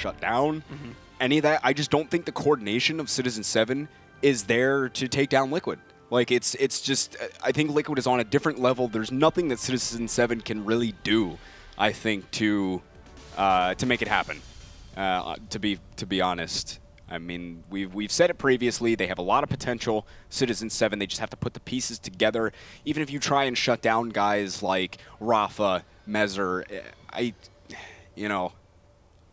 shut down, any of that. I just don't think the coordination of Citizen7 is there to take down Liquid. Like, it's just, I think Liquid is on a different level. There's nothing that Citizen7 can really do, I think, to make it happen. To be honest, I mean, we've said it previously. They have a lot of potential. Citizen7, they just have to put the pieces together. Even if you try and shut down guys like Rafa, Mezer,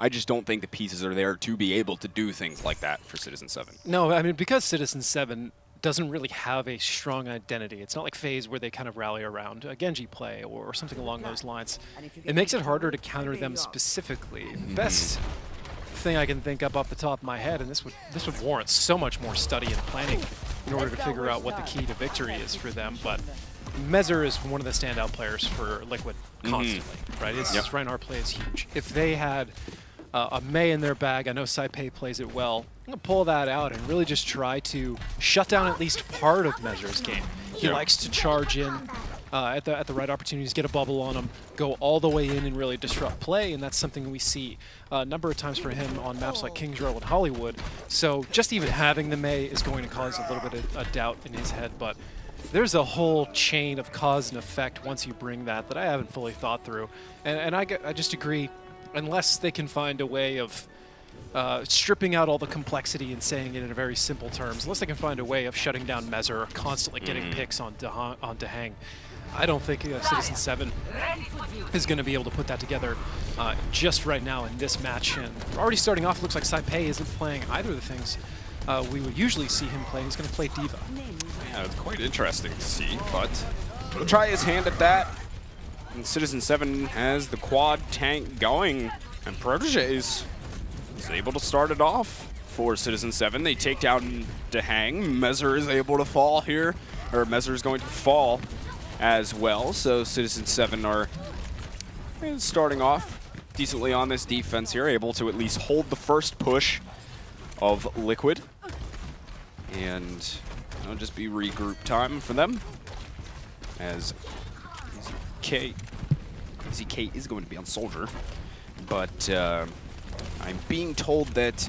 I just don't think the pieces are there to be able to do things like that for Citizen7. No, I mean, because Citizen7 doesn't really have a strong identity. It's not like FaZe where they kind of rally around a Genji play or something along those lines. It makes it harder to counter them specifically. Best thing I can think of off the top of my head, and this would warrant so much more study and planning in order to figure out what the key to victory is for them, but Mezer is one of the standout players for Liquid constantly, right? His Reinhardt play is huge. If they had a Mei in their bag, I know Saipei plays it well, I'm going to pull that out and really just try to shut down at least part of Mezer's game. He likes to charge in at the right opportunities, get a bubble on him, go all the way in and really disrupt play, and that's something we see a number of times for him on maps like Kings Row and Hollywood. So just even having the Mei is going to cause a little bit of a doubt in his head, but there's a whole chain of cause and effect once you bring that I haven't fully thought through. And I just agree, unless they can find a way of stripping out all the complexity and saying it in very simple terms, unless they can find a way of shutting down Mezer or constantly getting picks on Dehang, I don't think Citizen7 is going to be able to put that together just right now in this match. And already starting off, it looks like Saipei isn't playing either of the things we would usually see him play. He's going to play Diva. Yeah, it's quite interesting to see, but he'll try his hand at that. And Citizen7 has the quad tank going, and Proteges is able to start it off for Citizen7. They take down Dehang. Mezer is able to fall here, or Mezer is going to fall as well. So Citizen7 are starting off decently on this defense here, able to at least hold the first push of Liquid. And it'll just be regroup time for them, as ZK is going to be on Soldier. But I'm being told that,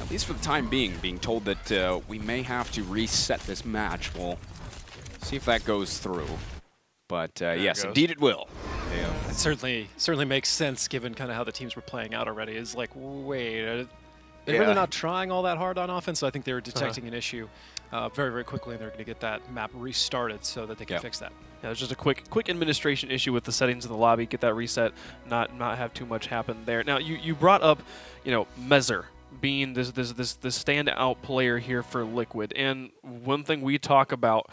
at least for the time being told that we may have to reset this match. We'll see if that goes through. But yes, indeed it will. It certainly makes sense given kind of how the teams were playing out already. It's like, wait, they're really not trying all that hard on offense, so I think they were detecting an issue very, very quickly, and they're going to get that map restarted so that they can fix that. Yeah, there's just a quick administration issue with the settings in the lobby. Get that reset, not have too much happen there. Now, you brought up, Mezer being this standout player here for Liquid, and one thing we talk about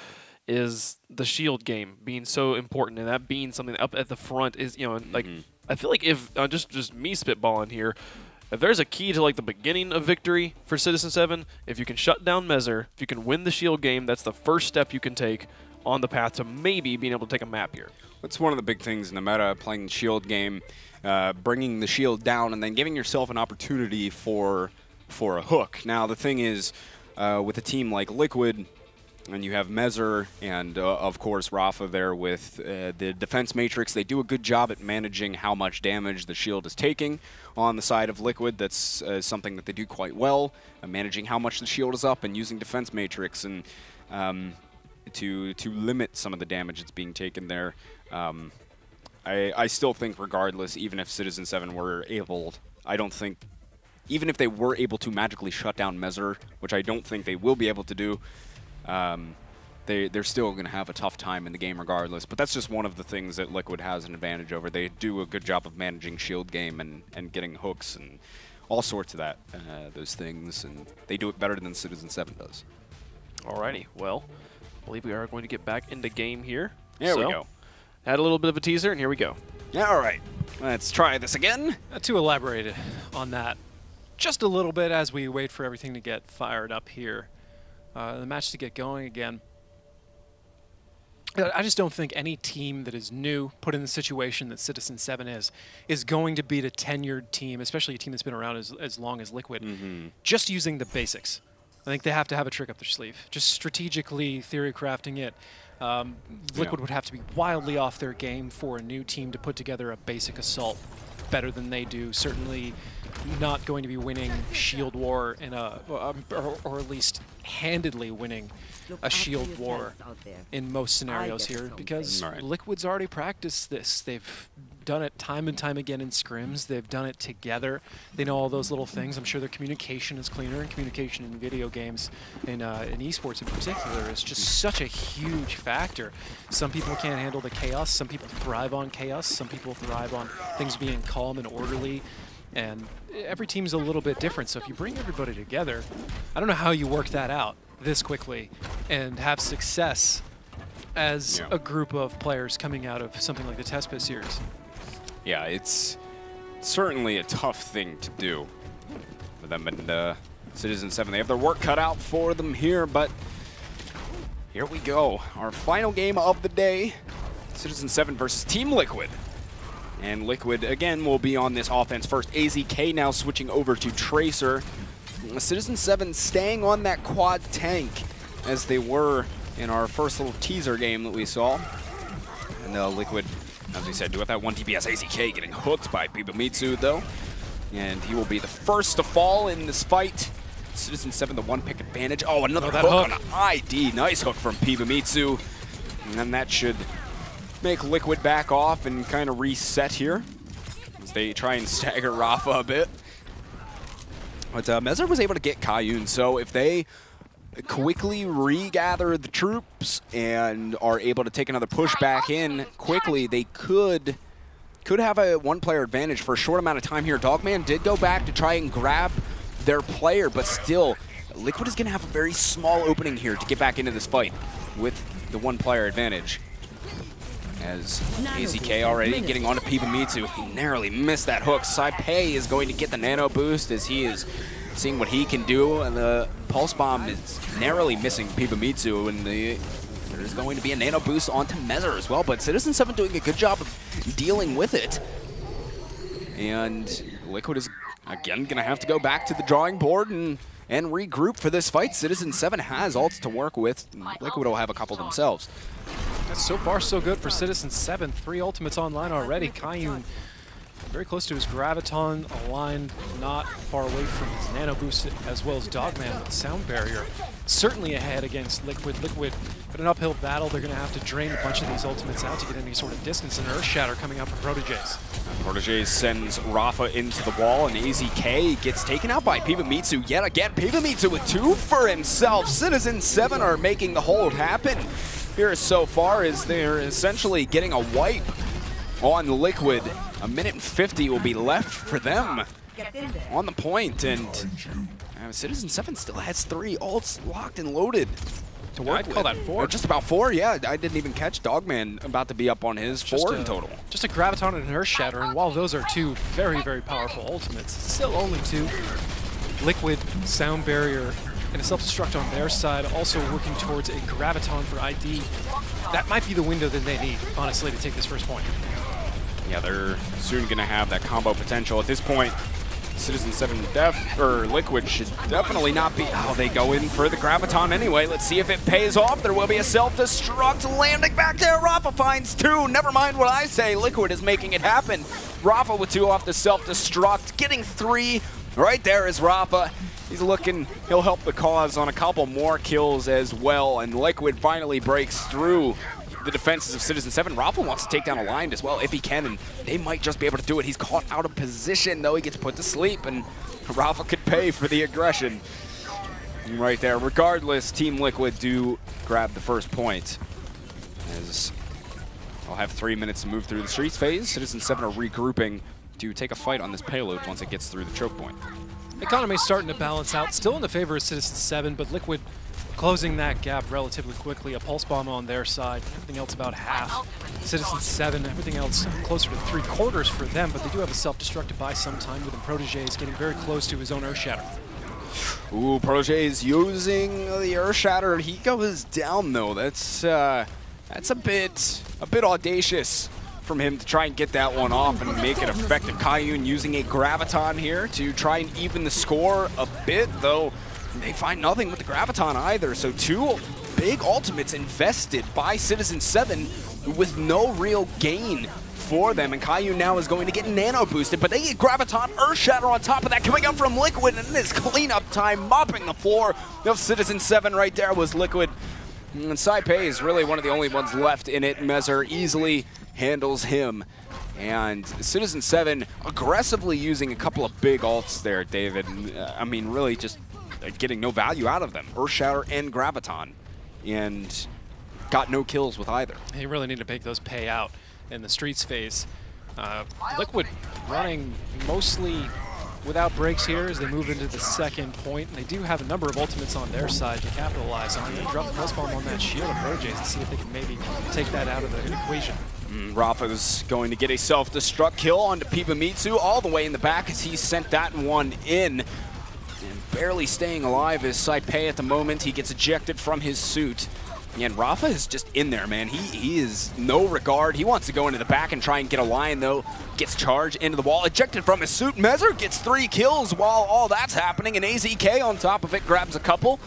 is the shield game being so important, and that being something up at the front is, like, I feel like if just me spitballing here, if there's a key to like the beginning of victory for Citizen7, if you can shut down Mezer, if you can win the shield game, that's the first step you can take on the path to maybe being able to take a map here. That's one of the big things in the meta, playing the shield game, bringing the shield down, and then giving yourself an opportunity for a hook. Now, the thing is, with a team like Liquid, and you have Mezer and, of course, Rafa there with the defense matrix. They do a good job at managing how much damage the shield is taking on the side of Liquid. That's something that they do quite well, managing how much the shield is up and using defense matrix and to limit some of the damage that's being taken there. I still think, regardless, even if Citizen7 were able, I don't think, even if they were able to magically shut down Mezer, which I don't think they will be able to do, they're still going to have a tough time in the game regardless. But that's just one of the things that Liquid has an advantage over. They do a good job of managing shield game and getting hooks and all sorts of those things. And they do it better than Citizen7 does. Alrighty, well, I believe we are going to get back into game here. There we go. Had a little bit of a teaser, and here we go. Yeah, all right. Let's try this again. To elaborate on that just a little bit as we wait for everything to get fired up here. The match to get going again. I just don't think any team that is new, put in the situation that Citizen7 is going to beat a tenured team, especially a team that's been around as long as Liquid, just using the basics. I think they have to have a trick up their sleeve. Just strategically theory crafting it. Liquid would have to be wildly off their game for a new team to put together a basic assault better than they do. Certainly not going to be winning Shield War in a, or at least handedly winning a Shield War in most scenarios here, because Liquid's already practiced this. They've done it time and time again in scrims. They've done it together. They know all those little things. I'm sure their communication is cleaner, and communication in video games, in esports in particular, is just such a huge factor. Some people can't handle the chaos. Some people thrive on chaos. Some people thrive on things being calm and orderly. And every team's a little bit different. So if you bring everybody together, I don't know how you work that out this quickly and have success as a group of players coming out of something like the TESPA series. Yeah, it's certainly a tough thing to do for them. And Citizen7, they have their work cut out for them here, but here we go. Our final game of the day, Citizen7 versus Team Liquid. And Liquid, again, will be on this offense first. AZK now switching over to Tracer. Citizen7 staying on that quad tank as they were in our first little teaser game that we saw. And Liquid, as we said, do have that 1 DPS. AZK getting hooked by Pibamitsu, though. And he will be the first to fall in this fight. Citizen7, the 1-pick advantage. Oh, another hook on an ID. Nice hook from Pibamitsu. And then that should make Liquid back off and kind of reset here as they try and stagger Rafa a bit. But Mezzer was able to get Kayun, so if they quickly regather the troops and are able to take another push back in quickly, they could have a one-player advantage for a short amount of time here. Dogman did go back to try and grab their player, but still, Liquid is going to have a very small opening here to get back into this fight with the one-player advantage. As AZK already getting onto Pibamitsu, he narrowly missed that hook. Saipei is going to get the nano boost as he is seeing what he can do, and the Pulse Bomb is narrowly missing Pibamitsu, and there's going to be a nano boost onto Mezzer as well, but Citizen7 doing a good job of dealing with it. And Liquid is, again, going to have to go back to the drawing board and regroup for this fight. Citizen7 has ults to work with. Liquid will have a couple themselves. So far, so good for Citizen7. 3 ultimates online already. Kayun very close to his Graviton, aligned not far away from his Nano Boost, as well as Dogman with the Sound Barrier. Certainly ahead against Liquid. Liquid, but an uphill battle. They're going to have to drain a bunch of these ultimates out to get any sort of distance. And Earth Shatter coming out from Protojays. Protojays sends Rafa into the wall, and AZK gets taken out by Pibamitsu yet again. Pibamitsu with 2 for himself. Citizen7 are making the hold happen here so far, as they're essentially getting a wipe on Liquid. A minute and 50 will be left for them on the point, and Citizen7 still has 3 ults locked and loaded to work with. I'd call that 4. Or just about 4, yeah. I didn't even catch Dogman about to be up on his 4 in total. Just a Graviton and an Earth Shatter, and while those are 2 very, very powerful ultimates, still only 2. Liquid, Sound Barrier, and a self-destruct on their side, also working towards a Graviton for ID. That might be the window that they need, honestly, to take this first point. Yeah, they're soon going to have that combo potential. At this point, Citizen7 Liquid should definitely not be. Oh, they go in for the Graviton anyway. Let's see if it pays off. There will be a self-destruct landing back there. Rafa finds 2. Never mind what I say. Liquid is making it happen. Rafa with 2 off the self-destruct, getting 3. Right there is Rafa. He's looking, he'll help the cause on a couple more kills as well, and Liquid finally breaks through the defenses of Citizen7. Rafa wants to take down Aligned as well if he can, and they might just be able to do it. He's caught out of position, though. He gets put to sleep, and Rafa could pay for the aggression right there. Regardless, Team Liquid do grab the first point, as I'll have 3 minutes to move through the streets phase. Citizen7 are regrouping to take a fight on this payload once it gets through the choke point. Economy's starting to balance out, still in the favor of Citizen7, but Liquid closing that gap relatively quickly. A Pulse Bomb on their side, everything else about half. Citizen7, everything else closer to 3/4 for them, but they do have a self-destruct to buy some time with him. Protojays getting very close to his own Earth Shatter. Ooh, Protojays using the Earth Shatter. He goes down though. That's a bit audacious from him to try and get that one off and make it effective. Kayun using a Graviton here to try and even the score a bit, though they find nothing with the Graviton either. So 2 big ultimates invested by Citizen7 with no real gain for them, and Caillou now is going to get nano boosted, but they get Graviton Earthshatter on top of that coming up from Liquid, and this cleanup time mopping the floor of Citizen7 right there was Liquid. And Saipei is really one of the only ones left in it. Mezer easily handles him. And Citizen7 aggressively using a couple of big ults there, David. I mean, really just getting no value out of them. Earthshatter and Graviton. And got no kills with either. They really need to make those pay out in the Streets phase. Liquid running mostly without breaks here as they move into the second point. They do have a number of ultimates on their side to capitalize on. They drop the pulse bomb on that shield of Projays to see if they can maybe take that out of the equation. Rafa's going to get a self-destruct kill onto Pibamitsu all the way in the back as he sent that one in. And barely staying alive is Saipei at the moment. He gets ejected from his suit. And Rafa is just in there, man. He is no regard. He wants to go into the back and try and get a lion, though. Gets charged into the wall, ejected from his suit. Mezer gets 3 kills while all that's happening, and AZK on top of it grabs a couple.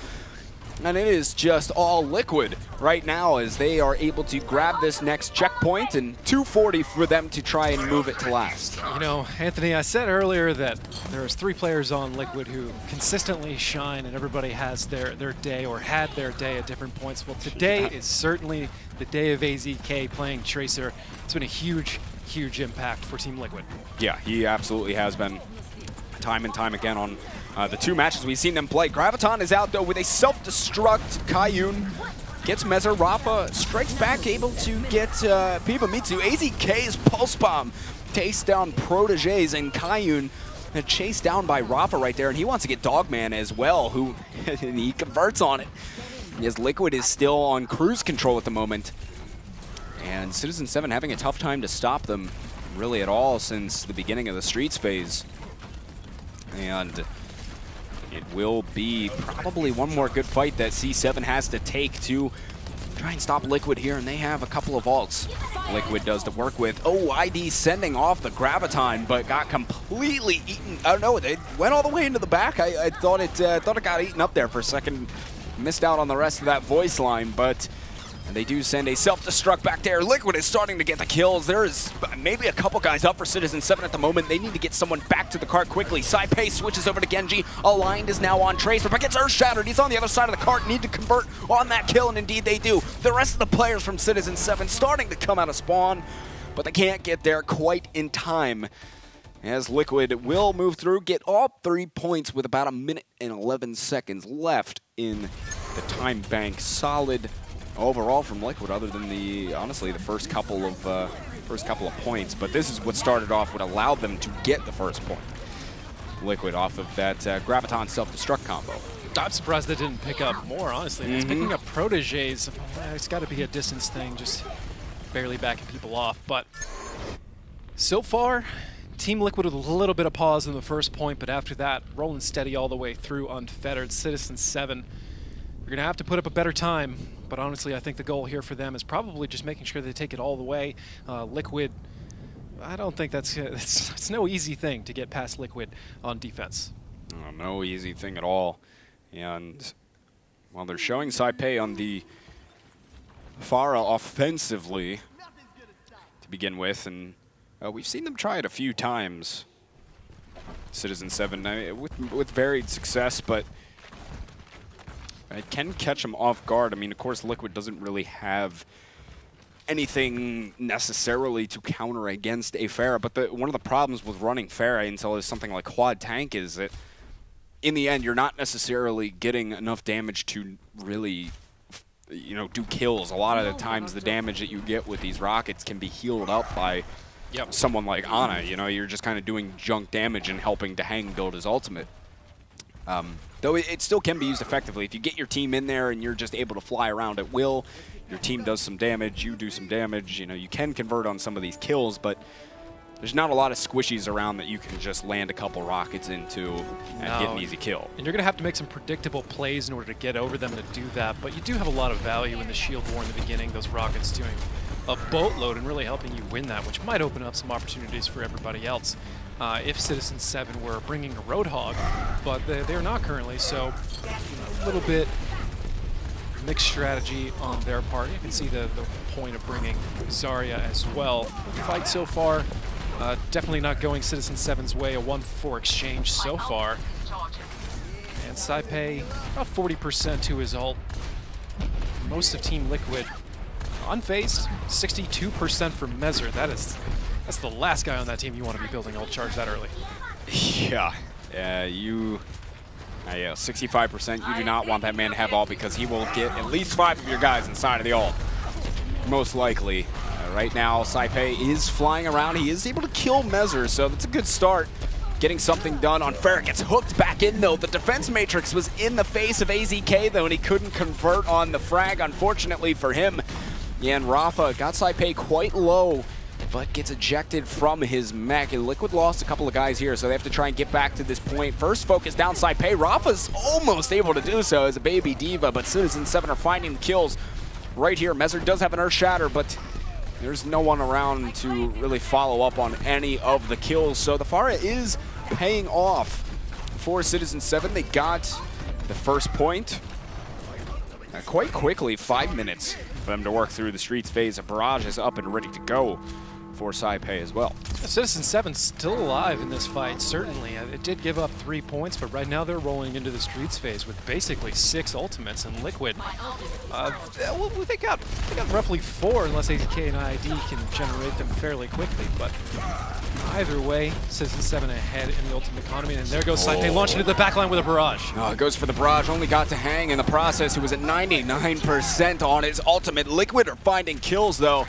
And it is just all Liquid right now as they are able to grab this next checkpoint, and 240 for them to try and move it to last. You know, Anthony, I said earlier that there's 3 players on Liquid who consistently shine and everybody has their day or had their day at different points. Well, today is certainly the day of AZK playing Tracer. It's been a huge, huge impact for Team Liquid. Yeah, he absolutely has been time and time again on the 2 matches we've seen them play. Graviton is out, though, with a self-destruct. Caillou gets Mezer. Rafa strikes back, able to get Pibamitsu. AZK's Pulse Bomb takes down Proteges, and Caillou chased down by Rafa right there, and he wants to get Dogman as well, who he converts on it. As Liquid is still on cruise control at the moment. And Citizen7 having a tough time to stop them really at all since the beginning of the Streets phase. And it will be probably one more good fight that C7 has to take to try and stop Liquid here, and they have a couple of ults. Liquid does the work with. Oh, ID sending off the Graviton, but got completely eaten. Oh no, it went all the way into the back. I thought it got eaten up there for a second. Missed out on the rest of that voice line, but they do send a self-destruct back there. Liquid is starting to get the kills. There is maybe a couple guys up for Citizen7 at the moment. They need to get someone back to the cart quickly. Saipei switches over to Genji. Aligned is now on Tracer, but gets Earth-Shattered. He's on the other side of the cart. Need to convert on that kill, and indeed they do. The rest of the players from Citizen7 starting to come out of spawn, but they can't get there quite in time. As Liquid will move through, get all 3 points with about 1 minute and 11 seconds left in the time bank. Solid overall from Liquid, other than honestly the first couple of points. But this is what started off, what allowed them to get the first point. Liquid off of that Graviton self-destruct combo. I'm surprised they didn't pick up more, honestly. It's picking up Proteges. It's got to be a distance thing, just barely backing people off. But so far, Team Liquid with a little bit of pause in the first point, but after that, rolling steady all the way through unfettered. Citizen7, they're going to have to put up a better time. But honestly, I think the goal here for them is probably just making sure they take it all the way. Liquid, I don't think it's no easy thing to get past Liquid on defense. No easy thing at all. And while they're showing Saipei on the Pharah offensively to begin with, and we've seen them try it a few times, Citizen7, with varied success, but it can catch them off guard. I mean, of course, Liquid doesn't really have anything necessarily to counter against a Pharah, but one of the problems with running Pharah until something like Quad Tank is that in the end, you're not necessarily getting enough damage to really, do kills. A lot of the times, the damage that you get with these rockets can be healed up by someone like Ana. You're just kind of doing junk damage and helping to hang build his ultimate. Though it still can be used effectively. If you get your team in there and you're just able to fly around at will, your team does some damage, you do some damage, you can convert on some of these kills, but there's not a lot of squishies around that you can just land a couple rockets into and get an easy kill. And you're going to have to make some predictable plays in order to get over them to do that, but you do have a lot of value in the shield war in the beginning, those rockets doing a boatload and really helping you win that, which might open up some opportunities for everybody else. If Citizen7 were bringing a Roadhog, but they're not currently, so a little bit mixed strategy on their part. You can see the point of bringing Zarya as well. The fight so far, definitely not going Citizen7's way, a 1-4 exchange so far. And Saipei, about 40% to his ult. Most of Team Liquid unfazed, 62% for Mezer. That's the last guy on that team you want to be building ult charge that early. Yeah, 65%. You do not want that man to have ult because he will get at least 5 of your guys inside of the ult. Most likely. Right now, Saipei is flying around. He is able to kill Mezer, so that's a good start. Getting something done on Farah. Gets hooked back in, though. The defense matrix was in the face of AZK, though, and he couldn't convert on the frag, unfortunately for him. Yeah, and Rafa got Saipei quite low, but gets ejected from his mech. And Liquid lost a couple of guys here, so they have to try and get back to this point. First focus down Saipei. Rafa's almost able to do so as a baby diva, but Citizen7 are finding the kills right here. Mezer does have an Earth Shatter, but there's no one around to really follow up on any of the kills. So the Pharah is paying off for Citizen7. They got the first point quite quickly, 5 minutes for them to work through the streets phase. A barrage is up and ready to go for Saipei as well. Citizen7 still alive in this fight, certainly. It did give up 3 points, but right now they're rolling into the streets phase with basically 6 ultimates, and Liquid, they got roughly 4 unless AZK and ID can generate them fairly quickly, but either way, Citizen7 ahead in the ultimate economy, and there goes Saipei launching into the backline with a barrage. Oh, it goes for the barrage, only got to hang in the process. He was at 99% on his ultimate. Liquid are finding kills, though,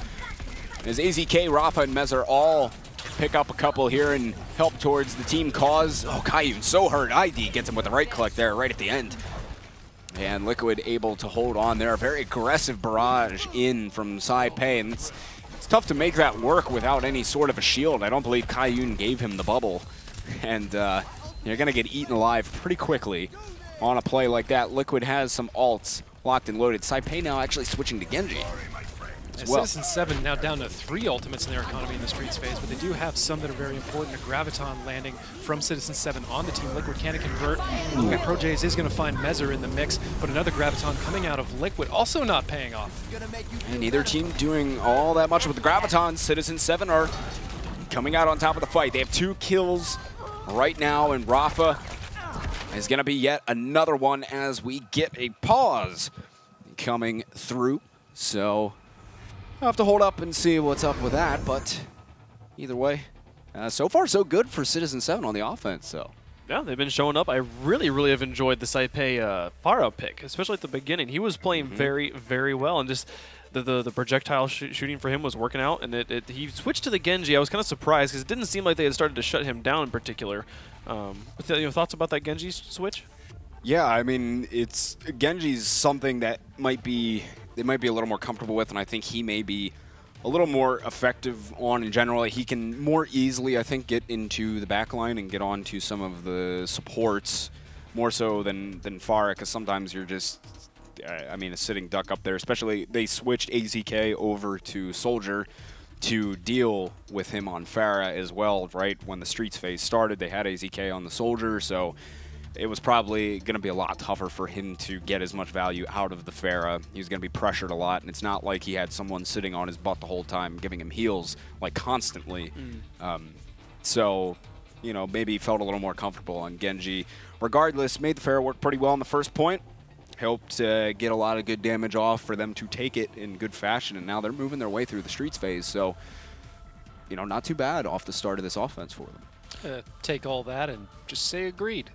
as AZK, Rafa, and Mezer all pick up a couple here and help towards the team cause. Oh, Kayun so hurt. ID gets him with the right click there right at the end. And Liquid able to hold on there. A very aggressive barrage in from Saipei, and it's tough to make that work without any sort of a shield. I don't believe Kayun gave him the bubble. And you're going to get eaten alive pretty quickly on a play like that. Liquid has some ults locked and loaded. Saipei now actually switching to Genji. Well. Citizen7 now down to 3 ultimates in their economy in the streets phase, but they do have some that are very important. A Graviton landing from Citizen7 on the team. Liquid can convert. Looking at ProJays is going to find Mezer in the mix, but another Graviton coming out of Liquid also not paying off. And neither team doing all that much with the Graviton. Citizen7 are coming out on top of the fight. They have 2 kills right now, and Rafa is going to be yet another one as we get a pause coming through. So I'll have to hold up and see what's up with that, but either way, so far so good for Citizen7 on the offense. So yeah, they've been showing up. I really have enjoyed the Saipei Pharah pick, especially at the beginning. He was playing very well, and just the projectile shooting for him was working out. And he switched to the Genji. I was kind of surprised because it didn't seem like they had started to shut him down in particular. Thoughts about that Genji switch? Yeah, I mean, Genji's something that they might be a little more comfortable with, and I think he may be a little more effective on in general. He can more easily, I think, get into the backline and get on to some of the supports more so than Pharah, because sometimes you're just, I mean, a sitting duck up there. Especially they switched AZK over to Soldier to deal with him on Pharah as well, right? When the streets phase started, they had AZK on the Soldier, so it was probably going to be a lot tougher for him to get as much value out of the Pharah. He was going to be pressured a lot, and it's not like he had someone sitting on his butt the whole time giving him heals, like, constantly. So, you know, maybe he felt a little more comfortable on Genji. Regardless, made the Pharah work pretty well on the first point. Helped get a lot of good damage off for them to take it in good fashion, and now they're moving their way through the streets phase. So, you know, not too bad off the start of this offense for them. Take all that and just say agreed.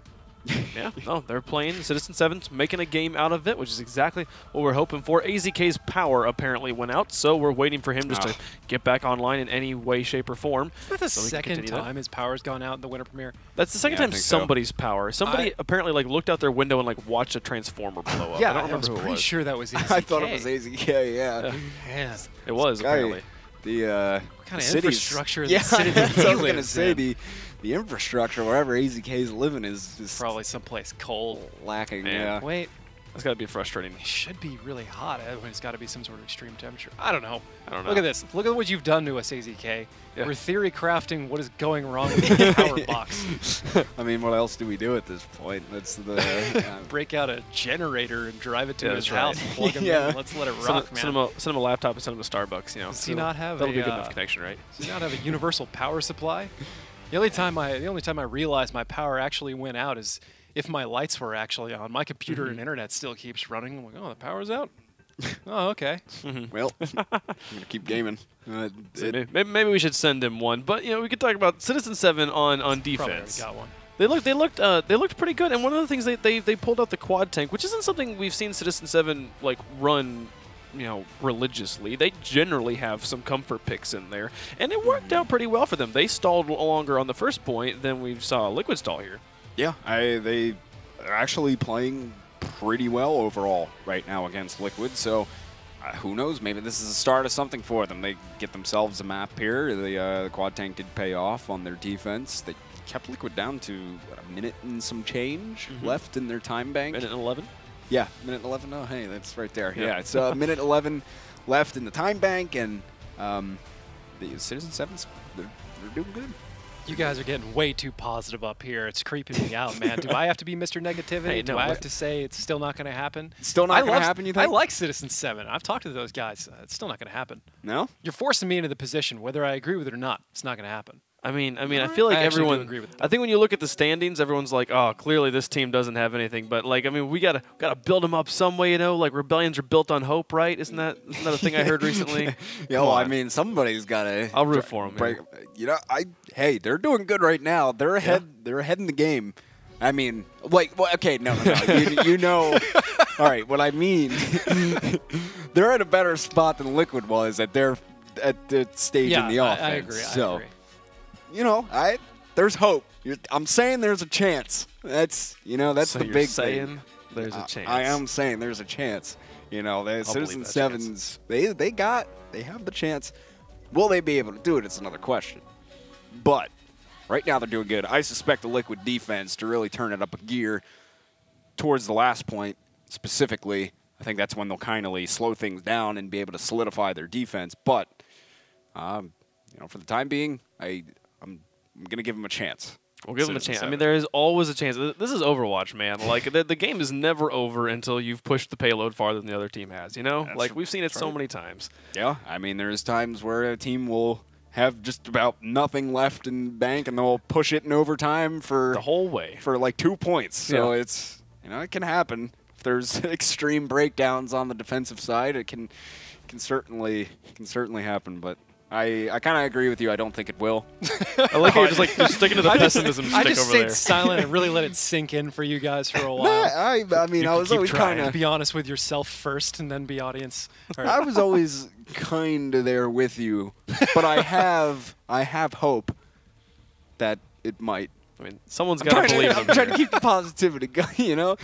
Yeah, no, they're playing. Citizen7's making a game out of it, which is exactly what we're hoping for. AZK's power apparently went out, so we're waiting for him just to get back online in any way, shape, or form. Is that the second time his power's gone out in the Winter Premiere? That's the second time somebody's power. Somebody apparently like looked out their window and like watched a transformer blow up. Yeah, I don't remember I was who it pretty was. sure that was AZK. I thought it was AZK, yeah. Yes. It was, apparently. What kind of infrastructure in the city that's he what I was going to lives say. in? The infrastructure wherever AZK is living is just probably someplace cold. lacking. Man. Yeah. Wait, That's got to be frustrating. It should be really hot. It's got to be some sort of extreme temperature. I don't know. I don't know. Look at this. Look at what you've done to us, AZK. Yeah. We're theory crafting what is going wrong with the power box. I mean, what else do we do at this point? That's the Break out a generator and drive it to his that's right. house and plug him Yeah. in. Let's let it rock, man. Send him a laptop and send him to Starbucks. You know, Does he not have that'll a, be a good enough connection, right? Does he not have a universal power supply? The only time I realized my power actually went out is if my lights were actually on. My computer and internet still keeps running. I'm like, oh, the power's out? Oh, okay. well, I'm gonna keep gaming. So maybe we should send him one. But you know, we could talk about Citizen7 on defense. Probably got one. They looked pretty good. And one of the things they pulled out the quad tank, which isn't something we've seen Citizen7 like run, you know, religiously. They generally have some comfort picks in there, and it worked out pretty well for them. They stalled longer on the first point than we saw Liquid stall here. Yeah, they are actually playing pretty well overall right now against Liquid, so who knows, maybe this is the start of something for them. They get themselves a map here. The quad tank did pay off on their defense. They kept Liquid down to what, a minute and some change left in their time bank. Minute 11? Yeah, minute 11. Oh, hey, that's right there. Yeah, it's minute 11 left in the time bank, and the Citizen7's, they're doing good. You guys are getting way too positive up here. It's creeping me out, man. Do I have to be Mr. Negativity? Hey, Do no, I have to say it's still not going to happen? It's still not going to happen, you think? I like Citizen7. I've talked to those guys. It's still not going to happen. No? You're forcing me into the position, whether I agree with it or not. It's not going to happen. I mean, I feel like I actually do everyone. agree with that. I think when you look at the standings, everyone's like, "Oh, clearly this team doesn't have anything." But like, I mean, we gotta build them up some way, you know. Like rebellions are built on hope, right? Isn't that a thing I heard recently? Yeah, well, I mean, somebody's got to. I'll root for them. You know, hey, they're doing good right now. They're ahead. Yeah. They're ahead in the game. I mean, like, well, okay, no. you know, all right. What I mean, they're at a better spot than Liquid was at the stage in the offense. I agree. So, I agree. you know, there's hope. I'm saying there's a chance. That's so the you're big saying thing. There's a chance. I am saying there's a chance. You know, the Citizen7s, they have the chance. Will they be able to do it? It's another question. But right now they're doing good. I suspect the Liquid defense to really turn it up a gear towards the last point specifically. I think that's when they'll kindly slow things down and be able to solidify their defense. But you know, for the time being, I'm going to give them a chance. We'll give them a chance. I mean, there is always a chance. This is Overwatch, man. Like, the game is never over until you've pushed the payload farther than the other team has, you know? Like, we've seen it so many times. Yeah, I mean, there's times where a team will have just about nothing left in bank, and they'll push it in overtime for the whole way. For, like, 2 points. So it's, you know, it can happen. If there's extreme breakdowns on the defensive side, it can certainly happen, but I kind of agree with you. I don't think it will. I like how you're just sticking to the pessimism stick over there. I just stayed silent and really let it sink in for you guys for a while. I mean, I was always kind of... Be honest with yourself first and then be audience. Right. I was always kind of there with you, but I have hope that it might. I mean, someone's got to believe in them. I'm trying to keep the positivity going, you know?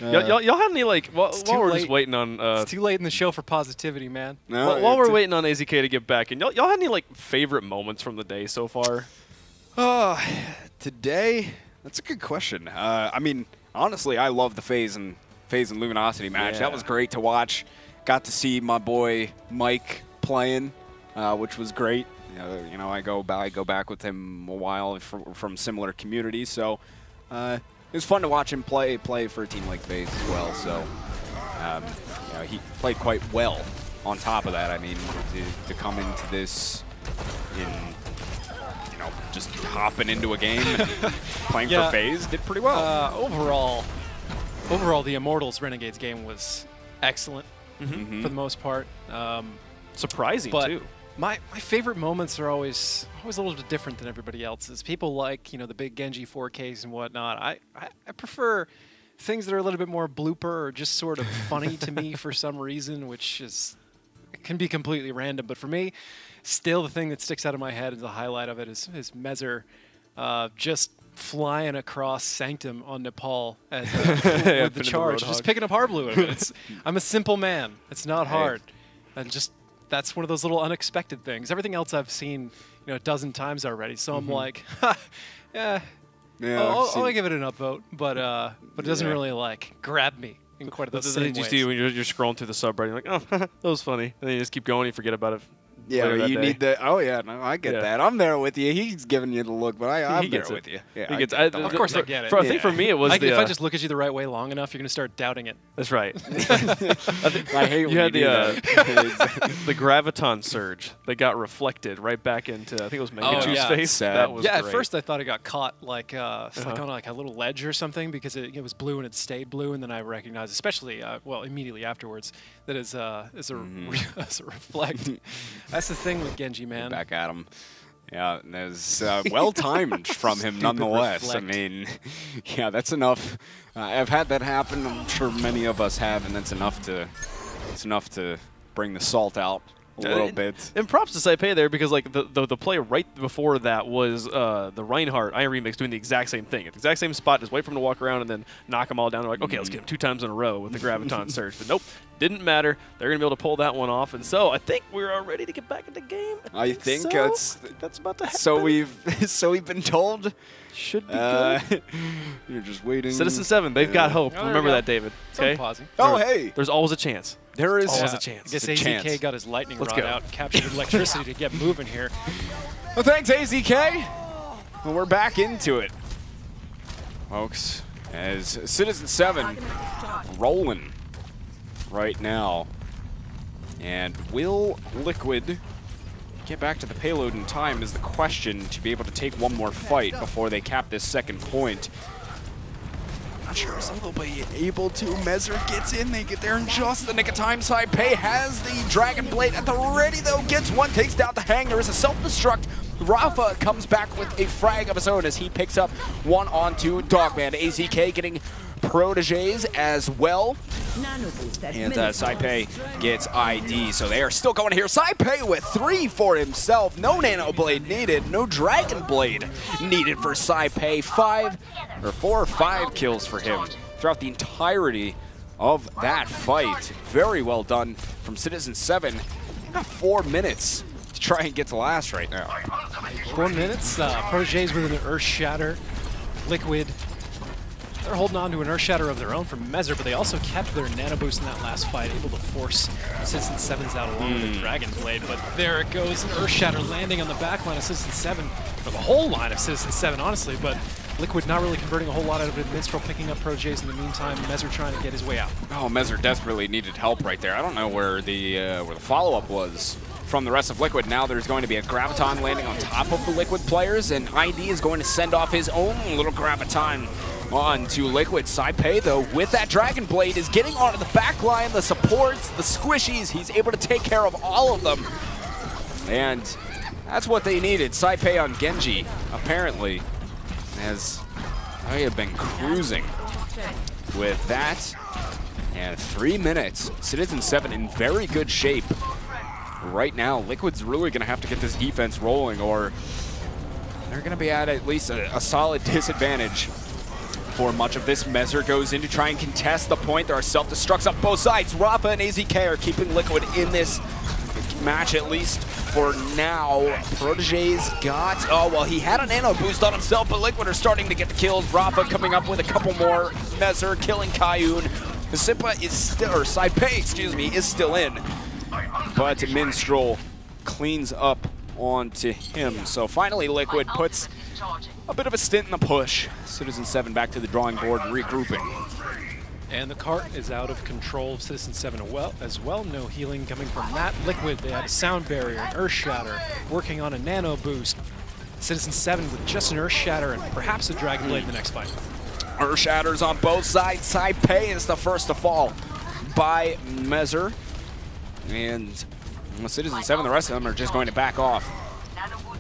Y'all had any, like, while we're just waiting on... it's too late in the show for positivity, man. No, while we're waiting on AZK to get back in, y'all had any, like, favorite moments from the day so far? Today? That's a good question. I mean, honestly, I love the FaZe and Luminosity match. Yeah. That was great to watch. Got to see my boy Mike playing, which was great. You know, I go back with him a while from similar communities, so it was fun to watch him play for a team like FaZe as well. So you know, he played quite well. On top of that, I mean, to come into this in, you know, just hopping into a game and playing for FaZe did pretty well. Overall, the Immortals Renegades game was excellent for the most part. Surprising too. My favorite moments are always a little bit different than everybody else's. People like, you know, the big Genji 4Ks and whatnot. I prefer things that are a little bit more blooper or just sort of funny to me for some reason, which can be completely random. But for me, still the thing that sticks out of my head as the highlight of it is Mezer just flying across Sanctum on Nepal with the charge, just picking up Harblue. I'm a simple man. It's not hard, and just. That's one of those little unexpected things. Everything else I've seen, you know, a dozen times already. So I'm like, yeah, I'll give it an upvote, but it doesn't really like grab me in quite the Then same you ways. see when you're scrolling through the subreddit, you're like, oh, that was funny. And then you just keep going, you forget about it. Yeah, later that you day. need the. Oh yeah, no, I get that. I'm there with you. He's giving you the look, but I'm He there gets it. with you. Yeah, He gets, Of course I get it. I think for me it was If the. I just look at you the right way long enough, you're going to start doubting it. That's right. I hate when You had do that. the graviton surge that got reflected right back into, I think it was Mangachu's yeah. face. Sad. That was Yeah, great. at first I thought it got caught like like on like a little ledge or something because it was blue and it stayed blue, and then I recognized, especially well immediately afterwards, that as a as a reflect. That's the thing with Genji, man. Back at him. Yeah, and it was well timed from him, nonetheless. reflect. I mean, yeah, that's enough. I've had that happen. I'm sure many of us have, and that's enough to. It's enough to bring the salt out a little bit. And props to Saipei there, because like the play right before that was the Reinhardt Iron Remix doing the exact same thing. At the exact same spot, just wait for him to walk around and then knock them all down. They're like, okay, let's get him 2 times in a row with the Graviton Surge. But nope, didn't matter. They're going to be able to pull that one off. And so I think we're ready to get back in the game. I think so. That's about to happen. So we've been told. Should be good. You're just waiting. Citizen7, they've got hope. Oh, there Remember we go. that, David. Some Okay. pausing. Oh, hey, There's always a chance. there is always a chance. I guess It's a AZK chance. got his lightning Let's rod go. out and captured electricity to get moving here. Well, thanks, AZK. Well, we're back into it, folks, as Citizen7 rolling right now. And will Liquid get back to the payload in time is the question, to be able to take one more fight before they cap this second point. Not sure if they'll be able to. Mezzer gets in, they get there in just the nick of time. Saipei has the Dragon Blade at the ready though, gets one, takes down the Hang. There is a self-destruct. Rafa comes back with a frag of his own as he picks up one onto Dogman. AZK getting proteges as well. And Saipei gets ID, so they are still going here. Saipei with 3 for himself. No Nano Blade needed, no Dragon Blade needed for Saipei. 4 or 5 kills for him throughout the entirety of that fight. Very well done from Citizen7. They got 4 minutes to try and get to last right now. 4 minutes. Proteges with an Earth Shatter. Liquid. They're holding on to an Earth Shatter of their own from Mezzer, but they also kept their Nano Boost in that last fight, able to force Citizen7's out along with the Dragon Blade. But there it goes, an Earth Shatter landing on the back line of Citizen7, for the whole line of Citizen7, honestly, but Liquid not really converting a whole lot out of it. Minstrel picking up Proteges in the meantime, Mezzer trying to get his way out. Oh, Mezzer desperately needed help right there. I don't know where the follow-up was from the rest of Liquid. Now there's going to be a Graviton landing on top of the Liquid players, and ID is going to send off his own little Graviton on to Liquid. Saipei, though, with that Dragon Blade, is getting onto the back line, the supports, the squishies. He's able to take care of all of them. And that's what they needed. Saipei on Genji, apparently, as they have been cruising with that. And 3 minutes. Citizen7 in very good shape right now. Liquid's really going to have to get this defense rolling, or they're going to be at least a solid disadvantage for much of this. Mezzer goes in to try and contest the point. There are self-destructs up both sides. Rafa and AZK are keeping Liquid in this match, at least for now. Proteges got, oh, well, he had a Nano Boost on himself, but Liquid are starting to get the kills. Rafa coming up with a couple more. Mezzer killing Kayun. Simpa is still, or Saipei, excuse me, is still in. But Minstrel cleans up onto him. So finally Liquid puts a bit of a stint in the push. Citizen7 back to the drawing board, regrouping. And the cart is out of control of Citizen7 as well. No healing coming from that. Liquid, they had a Sound Barrier, an Earth Shatter, working on a Nano Boost. Citizen7 with just an Earth Shatter and perhaps a Dragon Blade in the next fight. Earth Shatters on both sides. Saipei is the first to fall by Mezzer. And Citizen7, the rest of them are just going to back off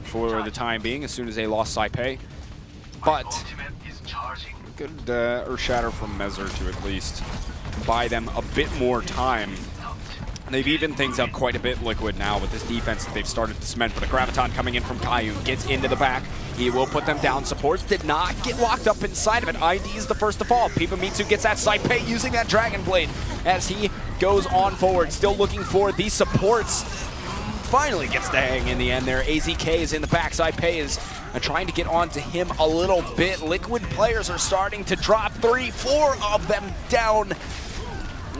for the time being as soon as they lost Saipei. But good Earth Shatter from Mezzer to at least buy them a bit more time. They've evened things up quite a bit, Liquid, now with this defense that they've started to cement. But a Graviton coming in from Kayun gets into the back. He will put them down. Supports did not get locked up inside of it. ID is the first to fall. Pipamitsu gets that Saipei using that Dragon Blade as he goes on forward. Still looking for these supports. Finally gets the hang in the end there. AZK is in the back. Saipei is trying to get onto him a little bit. Liquid players are starting to drop 3, 4 of them down.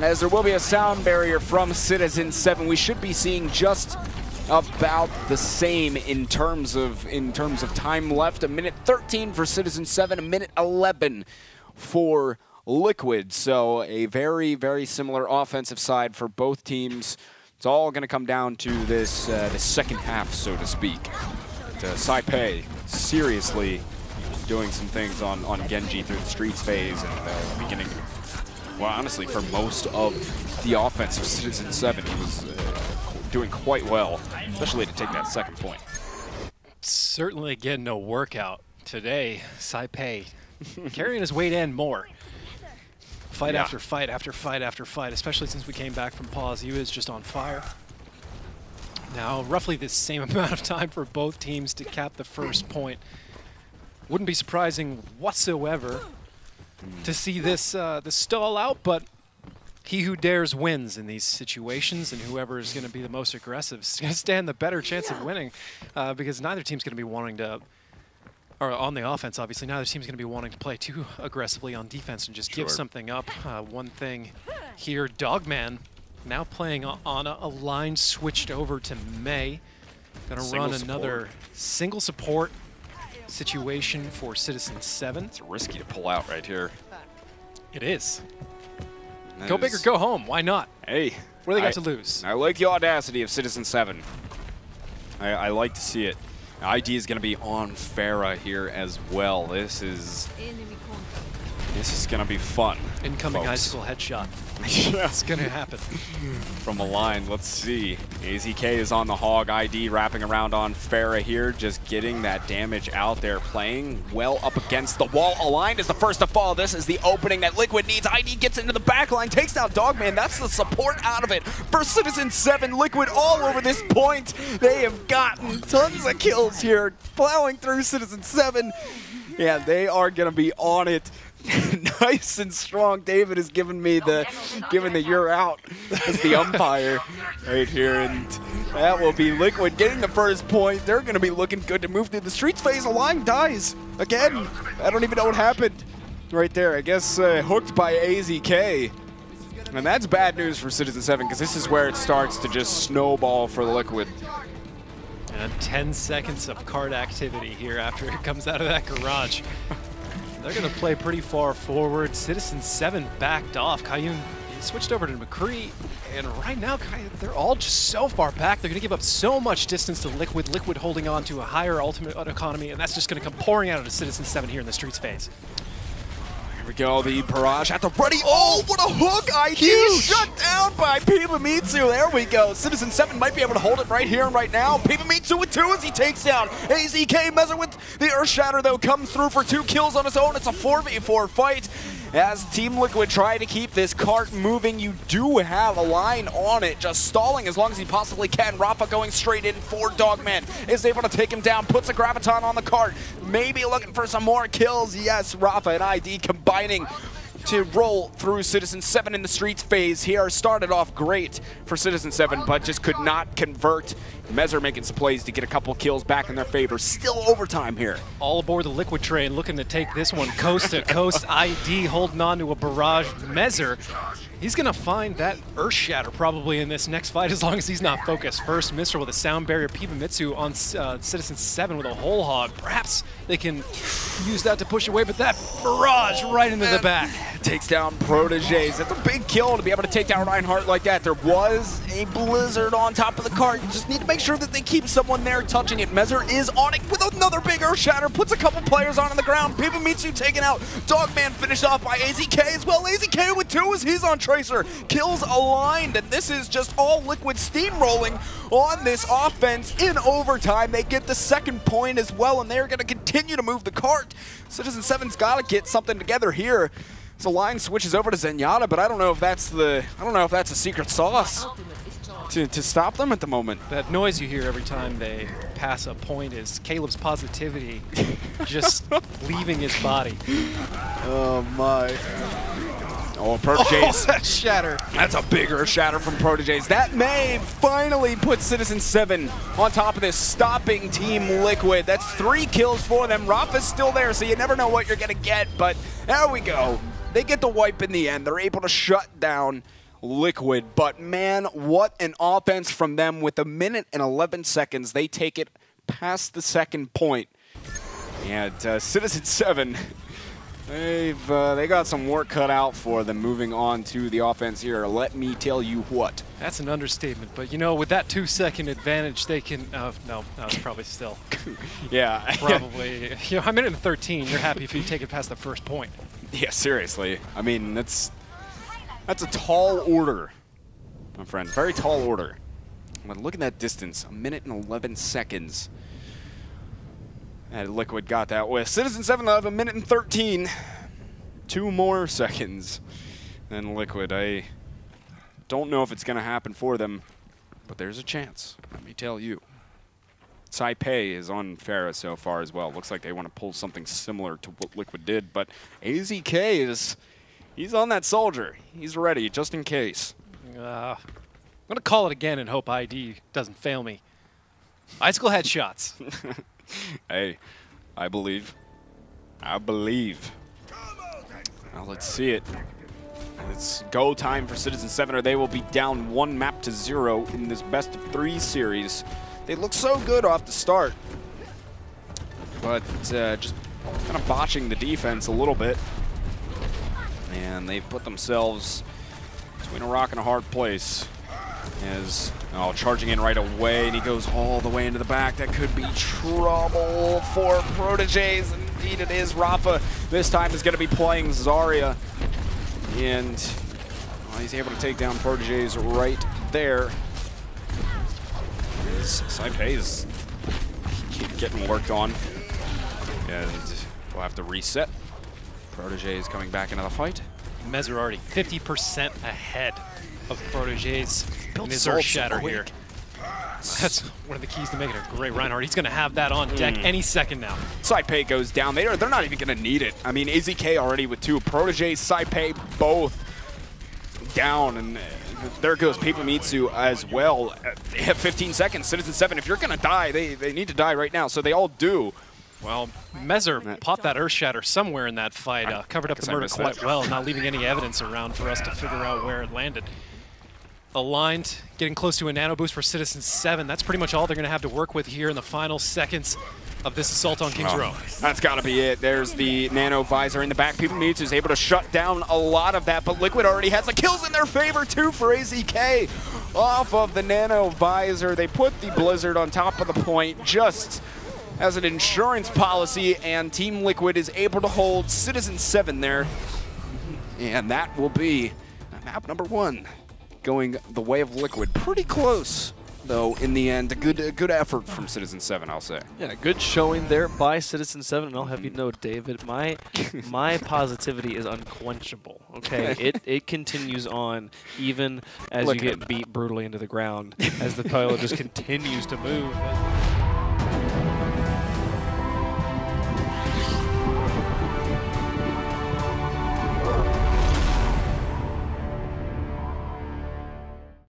as there will be a sound barrier from Citizen7. We should be seeing just about the same in terms of time left. A minute 13 for Citizen7, a minute 11 for Liquid. So a very, very similar offensive side for both teams. It's all going to come down to this the second half, so to speak. Saipei seriously doing some things on Genji through the streets phase and beginning. Well, honestly, for most of the offense of Citizen7, he was doing quite well, especially to take that second point. Certainly getting a workout today. Saipei carrying his weight and more. Fight after fight after fight after fight, especially since we came back from pause. He was just on fire. Now, roughly the same amount of time for both teams to cap the first point. Wouldn't be surprising whatsoever to see this stall out, but he who dares wins in these situations, and whoever is going to be the most aggressive is going to stand the better chance of winning, because neither team's going to be wanting to, or on the offense, obviously, neither team's going to be wanting to play too aggressively on defense and just give something up. One thing here, Dogman now playing on a line switched over to May. Going to run another single support situation for Citizen7. It's risky to pull out right here. It is. Go big or go home. Why not? Hey. What do they got to lose? I like the audacity of Citizen7. I like to see it. ID is going to be on Pharah here as well. This is going to be fun. Incoming folks. icicle headshot. It's going to happen. From a line, let's see. AZK is on the hog. ID wrapping around on Pharah here, just getting that damage out there, playing well up against the wall. Aligned is the first to fall. This is the opening that Liquid needs. ID gets into the back line, takes down Dogman. That's the support out of it for Citizen7. Liquid all over this point. They have gotten tons of kills here, plowing through Citizen7. Yeah, they are going to be on it. Nice and strong. David has given me the you're out as the umpire right here, and that will be Liquid getting the first point. They're going to be looking good to move through the streets phase. A line dies again. I don't even know what happened right there. I guess hooked by AZK, and that's bad news for Citizen7 because this is where it starts to just snowball for Liquid. And 10 seconds of card activity here after it comes out of that garage. They're going to play pretty far forward. Citizen7 backed off. Kayun switched over to McCree, and right now they're all just so far back. They're going to give up so much distance to Liquid. Liquid holding on to a higher ultimate economy, and that's just going to come pouring out of Citizen7 here in the streets phase. Here we go, the barrage at the ready. Oh, what a hook! IQ shut down by Pibamitsu. There we go. Citizen7 might be able to hold it right here and right now. Pibamitsu with 2 as he takes down AZK. Mezzer with the Earth Shatter, though, comes through for 2 kills on his own. It's a 4v4 fight. As Team Liquid try to keep this cart moving, you do have a line on it, just stalling as long as he possibly can. Rafa going straight in for Dogman, is able to take him down, puts a Graviton on the cart, maybe looking for some more kills. Yes, Rafa and ID combining to roll through Citizen7 in the streets phase here. Started off great for Citizen7, but just could not convert. Mezzer making some plays to get a couple kills back in their favor. Still overtime here. All aboard the Liquid train, looking to take this one coast to coast. ID holding on to a barrage. Mezzer, he's going to find that Earth Shatter probably in this next fight as long as he's not focused. First Mistral with a sound barrier. Pibamitsu on Citizen7 with a whole hog. Perhaps they can use that to push away, but that barrage right into the back. Takes down Proteges. That's a big kill to be able to take down Reinhardt like that. There was a blizzard on top of the cart. You just need to make sure that they keep someone there touching it. Mezzer is on it with another big Earth Shatter. Puts a couple players on the ground. Pibamitsu taken out. Dogman finished off by AZK as well. AZK with 2 as he's on Tracer. Kills aligned, and this is just all Liquid steamrolling on this offense in overtime. They get the second point as well, and they're going to continue to move the cart. Citizen7's got to get something together here. So line switches over to Zenyatta, but I don't know if that's a secret sauce to stop them at the moment. That noise you hear every time they pass a point is Caleb's positivity just leaving his body. Oh my. Oh, Proteges. Oh, that shatter. That's a bigger shatter from Proteges. That may finally put Citizen7 on top of this, stopping Team Liquid. That's 3 kills for them. Rafa's still there, so you never know what you're going to get, but there we go. They get the wipe in the end. They're able to shut down Liquid. But man, what an offense from them. With 1 minute and 11 seconds, they take it past the second point. And Citizen7, they got some work cut out for them moving on to the offense here. Let me tell you what. That's an understatement, but you know, with that 2-second advantage, they can. No, it's probably still. Yeah. Probably. You know, 1 minute and 13. You're happy if you take it past the first point. Yeah, seriously. I mean, that's a tall order, my friend. Very tall order. But look at that distance. 1 minute and 11 seconds. And Liquid got that with Citizen7 of 1 minute and 13. 2 more seconds than Liquid. I don't know if it's going to happen for them, but there's a chance. Let me tell you. Taipei is on Pharah so far as well. Looks like they want to pull something similar to what Liquid did, but AZK he's on that soldier. He's ready, just in case. I'm going to call it again and hope ID doesn't fail me. Icicle had shots. Hey, I believe. I believe. Now let's see it. It's go time for Citizen7, or they will be down 1-0 in this best-of-3 series. They look so good off the start, but just kind of botching the defense a little bit. And they've put themselves between a rock and a hard place. As charging in right away, and he goes all the way into the back. That could be trouble for Proteges. Indeed it is. Rafa this time is going to be playing Zarya. And he's able to take down Proteges right there. Taipei is getting worked on. And we'll have to reset. Proteges coming back into the fight. Mez are already 50% ahead of Proteges in his Earth Shatter here. That's one of the keys to making a great Reinhardt. He's going to have that on deck any second now. Taipei goes down. They're not even going to need it. I mean, AZK already with 2. Proteges, Taipei both down. And there goes Papamitsu as well. They have 15 seconds. Citizen7, if you're going to die, they need to die right now. So they all do. Well, Mezer popped that Earth Shatter somewhere in that fight, covered up the murder quite well, not leaving any evidence around for us to figure out where it landed. Aligned, getting close to a nano boost for Citizen7. That's pretty much all they're going to have to work with here in the final seconds of this assault on King's Row. That's got to be it. There's the nano visor in the back. Papamitsu is able to shut down a lot of that, but Liquid already has the kills in their favor too for AZK. Off of the nano visor, they put the Blizzard on top of the point just as an insurance policy, and Team Liquid is able to hold Citizen7 there. And that will be map number 1, going the way of Liquid. Pretty close, though, in the end. A good effort from Citizen7, I'll say. Yeah, good showing there by Citizen7, and I'll have you know, David, my positivity is unquenchable, okay? It continues on even as you get beat brutally into the ground, as the pilot just continues to move.